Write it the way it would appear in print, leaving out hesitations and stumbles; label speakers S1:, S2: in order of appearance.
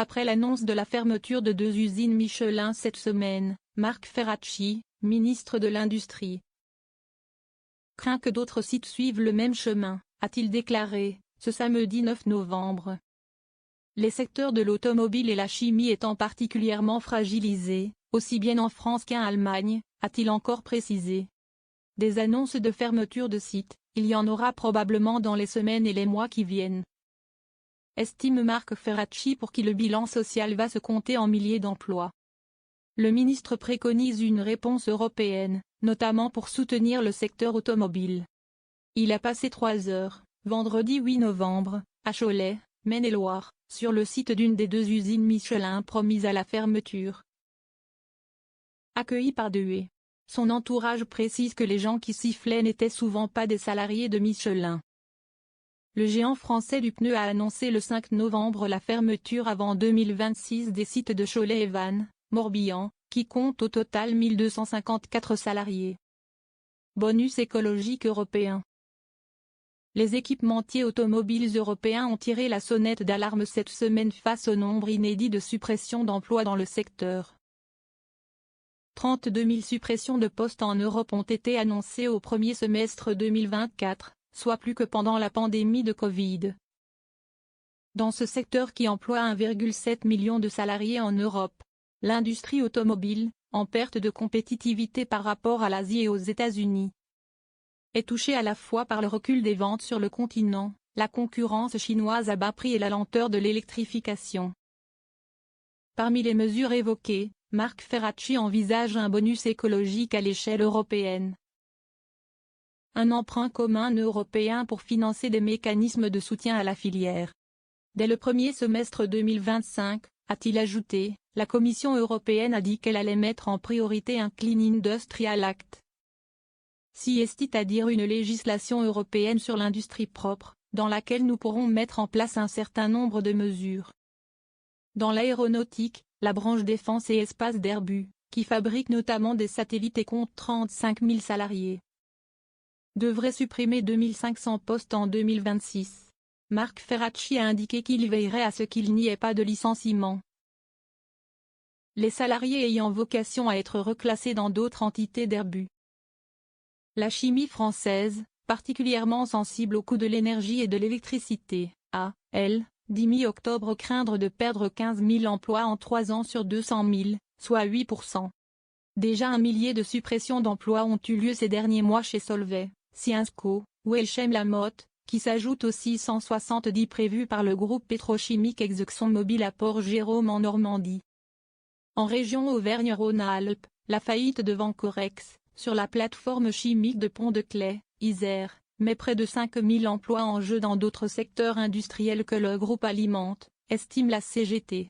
S1: Après l'annonce de la fermeture de 2 usines Michelin cette semaine, Marc Ferracci, ministre de l'Industrie, craint que d'autres sites suivent le même chemin, a-t-il déclaré, ce samedi 9 novembre. Les secteurs de l'automobile et la chimie étant particulièrement fragilisés, aussi bien en France qu'en Allemagne, a-t-il encore précisé. Des annonces de fermeture de sites, il y en aura probablement dans les semaines et les mois qui viennent, estime Marc Ferracci, pour qui le bilan social va se compter en milliers d'emplois. Le ministre préconise une réponse européenne, notamment pour soutenir le secteur automobile. Il a passé 3 heures, vendredi 8 novembre, à Cholet, Maine-et-Loire, sur le site d'une des 2 usines Michelin promises à la fermeture. Accueilli par de huées. Son entourage précise que les gens qui sifflaient n'étaient souvent pas des salariés de Michelin. Le géant français du pneu a annoncé le 5 novembre la fermeture avant 2026 des sites de Cholet et Vannes, Morbihan, qui comptent au total 1254 salariés. Bonus écologique européen. Les équipementiers automobiles européens ont tiré la sonnette d'alarme cette semaine face au nombre inédit de suppressions d'emplois dans le secteur. 32 000 suppressions de postes en Europe ont été annoncées au premier semestre 2024, soit plus que pendant la pandémie de Covid. Dans ce secteur qui emploie 1,7 million de salariés en Europe, l'industrie automobile, en perte de compétitivité par rapport à l'Asie et aux États-Unis, est touchée à la fois par le recul des ventes sur le continent, la concurrence chinoise à bas prix et la lenteur de l'électrification. Parmi les mesures évoquées, Marc Ferracci envisage un bonus écologique à l'échelle européenne. Un emprunt commun européen pour financer des mécanismes de soutien à la filière. Dès le premier semestre 2025, a-t-il ajouté, la Commission européenne a dit qu'elle allait mettre en priorité un Clean Industrial Act, c'est-à-dire une législation européenne sur l'industrie propre, dans laquelle nous pourrons mettre en place un certain nombre de mesures. Dans l'aéronautique, la branche défense et espace d'Airbus, qui fabrique notamment des satellites et compte 35 000 salariés, devrait supprimer 2500 postes en 2026. Marc Ferracci a indiqué qu'il veillerait à ce qu'il n'y ait pas de licenciement. Les salariés ayant vocation à être reclassés dans d'autres entités d'Airbus. La chimie française, particulièrement sensible au coût de l'énergie et de l'électricité, a, elle, dit mi-octobre craindre de perdre 15 000 emplois en 3 ans sur 200 000, soit 8%. Déjà 1 millier de suppressions d'emplois ont eu lieu ces derniers mois chez Solvay, Syensqo, ou Elchem-Lamotte, qui s'ajoutent aux 670 prévus par le groupe pétrochimique ExxonMobil à Port-Jérôme en Normandie. En région Auvergne-Rhône-Alpes, la faillite de Vancorex, sur la plateforme chimique de Pont-de-Claix, Isère, met près de 5 000 emplois en jeu dans d'autres secteurs industriels que le groupe alimente, estime la CGT.